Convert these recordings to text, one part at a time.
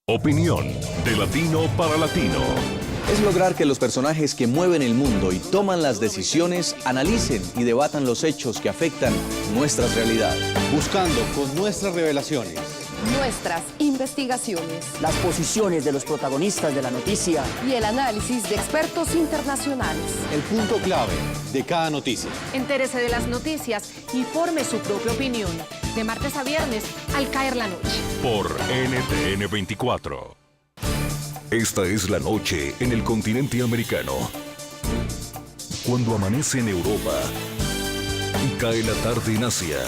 Opinión de latino para latino. Es lograr que los personajes que mueven el mundo y toman las decisiones analicen y debatan los hechos que afectan nuestras realidades. Buscando con nuestras revelaciones, nuestras investigaciones, las posiciones de los protagonistas de la noticia y el análisis de expertos internacionales. el punto clave de cada noticia. Entérese de las noticias y forme su propia opinión. De martes a viernes, al caer la noche. Por NTN 24. Esta es la noche en el continente americano. Cuando amanece en Europa y cae la tarde en Asia.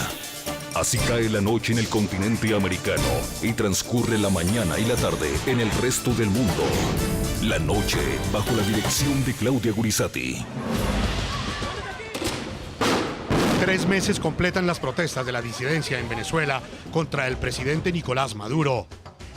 Así cae la noche en el continente americano y transcurre la mañana y la tarde en el resto del mundo. La noche bajo la dirección de Claudia Gurizati. 3 meses completan las protestas de la disidencia en Venezuela contra el presidente Nicolás Maduro.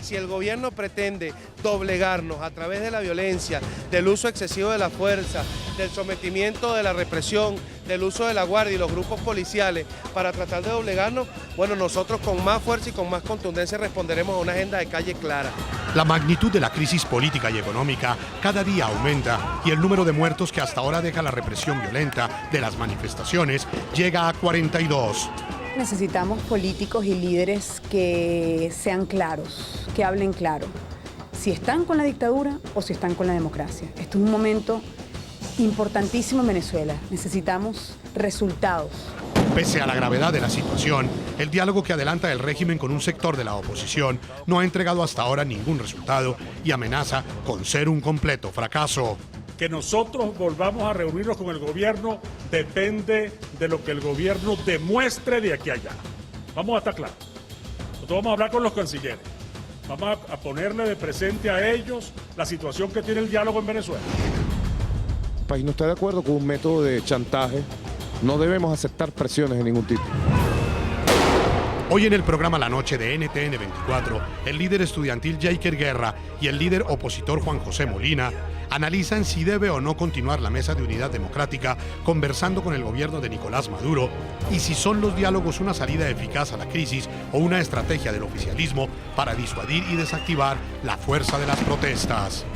Si el gobierno pretende doblegarnos a través de la violencia, del uso excesivo de la fuerza, del sometimiento de la represión, del uso de la guardia y los grupos policiales para tratar de doblegarnos, bueno, nosotros con más fuerza y con más contundencia responderemos a una agenda de calle clara. La magnitud de la crisis política y económica cada día aumenta y el número de muertos que hasta ahora deja la represión violenta de las manifestaciones llega a 42. Necesitamos políticos y líderes que sean claros, que hablen claro, si están con la dictadura o si están con la democracia. Esto es un momento importantísimo en Venezuela. Necesitamos resultados. Pese a la gravedad de la situación, el diálogo que adelanta el régimen con un sector de la oposición no ha entregado hasta ahora ningún resultado y amenaza con ser un completo fracaso. Que nosotros volvamos a reunirnos con el gobierno depende de lo que el gobierno demuestre de aquí a allá. Vamos a estar claros. Nosotros vamos a hablar con los cancilleres. Vamos a ponerle de presente a ellos la situación que tiene el diálogo en Venezuela. El país no está de acuerdo con un método de chantaje. No debemos aceptar presiones de ningún tipo. Hoy en el programa La Noche de NTN 24, el líder estudiantil Jaiker Guerra y el líder opositor Juan José Molina analizan si debe o no continuar la Mesa de Unidad Democrática conversando con el gobierno de Nicolás Maduro y si son los diálogos una salida eficaz a la crisis o una estrategia del oficialismo para disuadir y desactivar la fuerza de las protestas.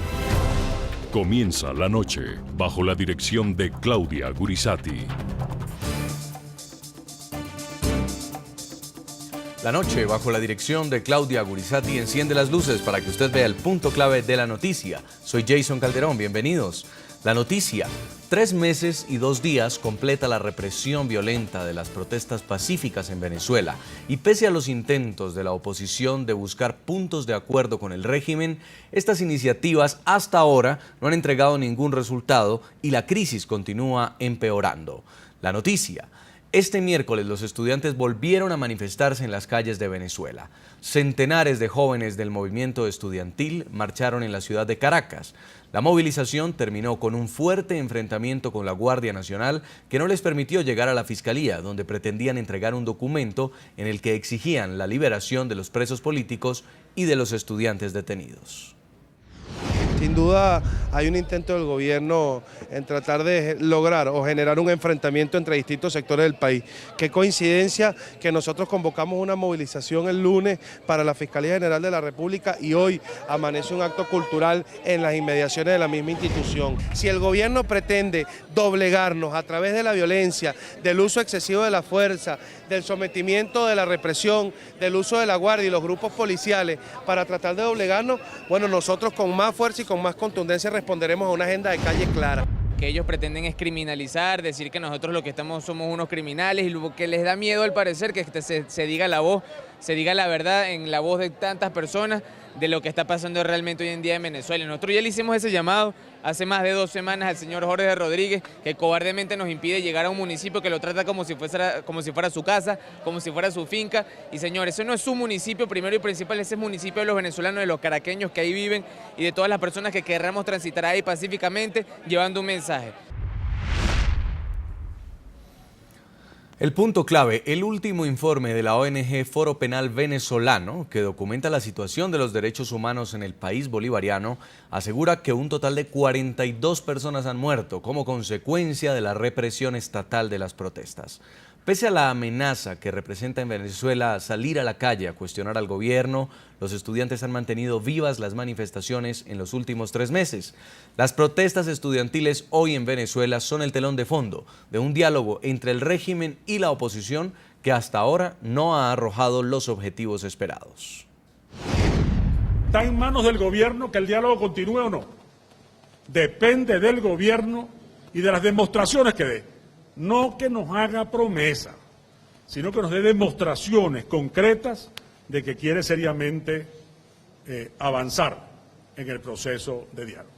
Comienza la noche bajo la dirección de Claudia Gurizati. La noche, bajo la dirección de Claudia Gurizati, enciende las luces para que usted vea el punto clave de la noticia. Soy Jason Calderón, bienvenidos. La noticia: 3 meses y 2 días completa la represión violenta de las protestas pacíficas en Venezuela. Y pese a los intentos de la oposición de buscar puntos de acuerdo con el régimen, estas iniciativas hasta ahora no han entregado ningún resultado y la crisis continúa empeorando. La noticia: este miércoles los estudiantes volvieron a manifestarse en las calles de Venezuela. Centenares de jóvenes del movimiento estudiantil marcharon en la ciudad de Caracas. La movilización terminó con un fuerte enfrentamiento con la Guardia Nacional que no les permitió llegar a la Fiscalía, donde pretendían entregar un documento en el que exigían la liberación de los presos políticos y de los estudiantes detenidos. Sin duda hay un intento del gobierno en tratar de lograr o generar un enfrentamiento entre distintos sectores del país. Qué coincidencia que nosotros convocamos una movilización el lunes para la Fiscalía General de la República y hoy amanece un acto cultural en las inmediaciones de la misma institución. Si el gobierno pretende doblegarnos a través de la violencia, del uso excesivo de la fuerza, del sometimiento de la represión, del uso de la guardia y los grupos policiales para tratar de doblegarnos, bueno, nosotros con más fuerza y con más contundencia responderemos a una agenda de calle clara. Que ellos pretenden es criminalizar, decir que nosotros lo que estamos somos unos criminales y lo que les da miedo al parecer que se diga la voz, se diga la verdad en la voz de tantas personas de lo que está pasando realmente hoy en día en Venezuela. Nosotros ya le hicimos ese llamado hace más de 2 semanas al señor Jorge Rodríguez, que cobardemente nos impide llegar a un municipio que lo trata como si fuera su casa, como si fuera su finca. Y señor, ese no es su municipio primero y principal, ese es el municipio de los venezolanos, de los caraqueños que ahí viven y de todas las personas que querramos transitar ahí pacíficamente llevando un mensaje. El punto clave: el último informe de la ONG Foro Penal Venezolano, que documenta la situación de los derechos humanos en el país bolivariano, asegura que un total de 42 personas han muerto como consecuencia de la represión estatal de las protestas. Pese a la amenaza que representa en Venezuela salir a la calle a cuestionar al gobierno, los estudiantes han mantenido vivas las manifestaciones en los últimos 3 meses. Las protestas estudiantiles hoy en Venezuela son el telón de fondo de un diálogo entre el régimen y la oposición que hasta ahora no ha arrojado los objetivos esperados. Está en manos del gobierno que el diálogo continúe o no. Depende del gobierno y de las demostraciones que dé. No que nos haga promesas, sino que nos dé demostraciones concretas de que quiere seriamente avanzar en el proceso de diálogo.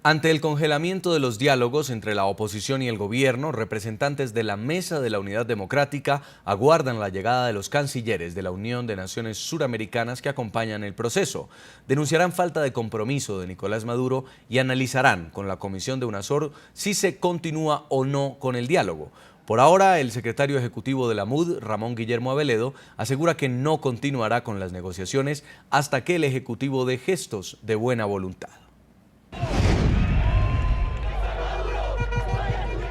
Ante el congelamiento de los diálogos entre la oposición y el gobierno, representantes de la Mesa de la Unidad Democrática aguardan la llegada de los cancilleres de la Unión de Naciones Suramericanas que acompañan el proceso. Denunciarán falta de compromiso de Nicolás Maduro y analizarán con la Comisión de UNASUR si se continúa o no con el diálogo. Por ahora, el secretario ejecutivo de la MUD, Ramón Guillermo Aveledo, asegura que no continuará con las negociaciones hasta que el Ejecutivo dé gestos de buena voluntad.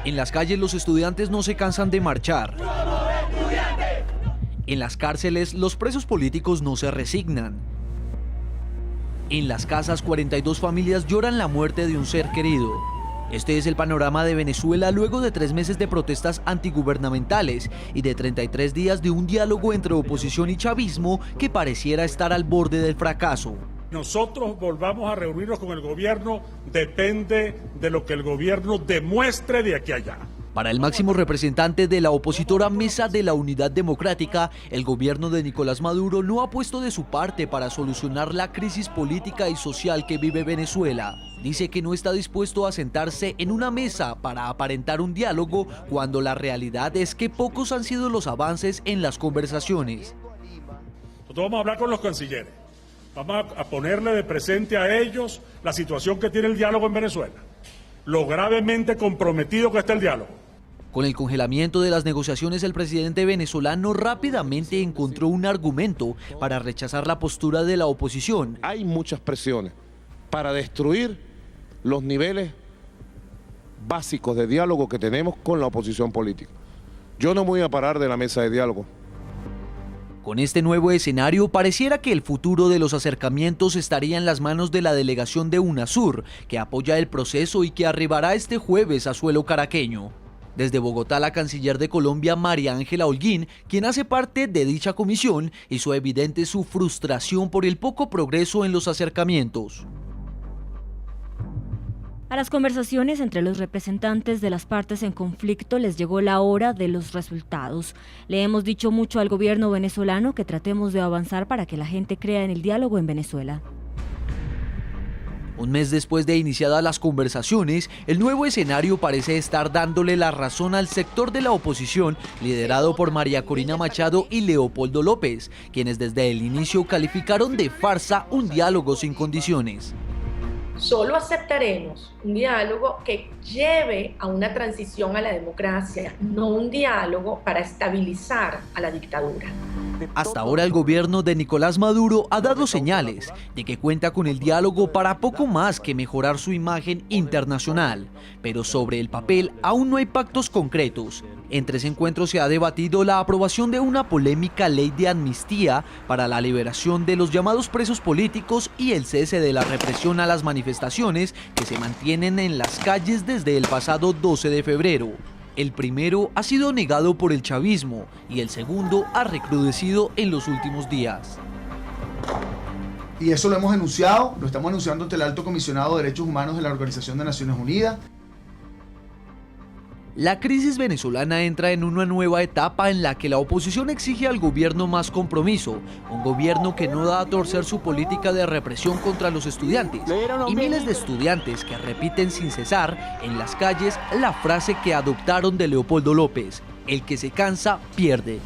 En las calles los estudiantes no se cansan de marchar. En las cárceles los presos políticos no se resignan. En las casas 42 familias lloran la muerte de un ser querido. Este es el panorama de Venezuela luego de 3 meses de protestas antigubernamentales y de 33 días de un diálogo entre oposición y chavismo que pareciera estar al borde del fracaso. Nosotros volvamos a reunirnos con el gobierno depende de lo que el gobierno demuestre de aquí a allá. Para el máximo representante de la opositora Mesa de la Unidad Democrática, el gobierno de Nicolás Maduro no ha puesto de su parte para solucionar la crisis política y social que vive Venezuela. Dice que no está dispuesto a sentarse en una mesa para aparentar un diálogo cuando la realidad es que pocos han sido los avances en las conversaciones. Nosotros vamos a hablar con los cancilleres. Vamos a ponerle de presente a ellos la situación que tiene el diálogo en Venezuela, lo gravemente comprometido que está el diálogo. Con el congelamiento de las negociaciones, el presidente venezolano rápidamente encontró un argumento para rechazar la postura de la oposición. Hay muchas presiones para destruir los niveles básicos de diálogo que tenemos con la oposición política. Yo no me voy a parar de la mesa de diálogo. Con este nuevo escenario, pareciera que el futuro de los acercamientos estaría en las manos de la delegación de UNASUR, que apoya el proceso y que arribará este jueves a suelo caraqueño. Desde Bogotá, la canciller de Colombia, María Ángela Holguín, quien hace parte de dicha comisión, hizo evidente su frustración por el poco progreso en los acercamientos. A las conversaciones entre los representantes de las partes en conflicto les llegó la hora de los resultados. Le hemos dicho mucho al gobierno venezolano que tratemos de avanzar para que la gente crea en el diálogo en Venezuela. Un mes después de iniciadas las conversaciones, el nuevo escenario parece estar dándole la razón al sector de la oposición, liderado por María Corina Machado y Leopoldo López, quienes desde el inicio calificaron de farsa un diálogo sin condiciones. Solo aceptaremos un diálogo que lleve a una transición a la democracia, no un diálogo para estabilizar a la dictadura. Hasta ahora el gobierno de Nicolás Maduro ha dado señales de que cuenta con el diálogo para poco más que mejorar su imagen internacional, pero sobre el papel aún no hay pactos concretos. Entre ese encuentro se ha debatido la aprobación de una polémica ley de amnistía para la liberación de los llamados presos políticos y el cese de la represión a las manifestaciones que se mantienen en las calles desde el pasado 12 de febrero. El primero ha sido negado por el chavismo y el segundo ha recrudecido en los últimos días. Y eso lo hemos denunciado, lo estamos denunciando ante el Alto Comisionado de Derechos Humanos de la Organización de Naciones Unidas. La crisis venezolana entra en una nueva etapa en la que la oposición exige al gobierno más compromiso, un gobierno que no da a torcer su política de represión contra los estudiantes y miles de estudiantes que repiten sin cesar en las calles la frase que adoptaron de Leopoldo López: el que se cansa pierde.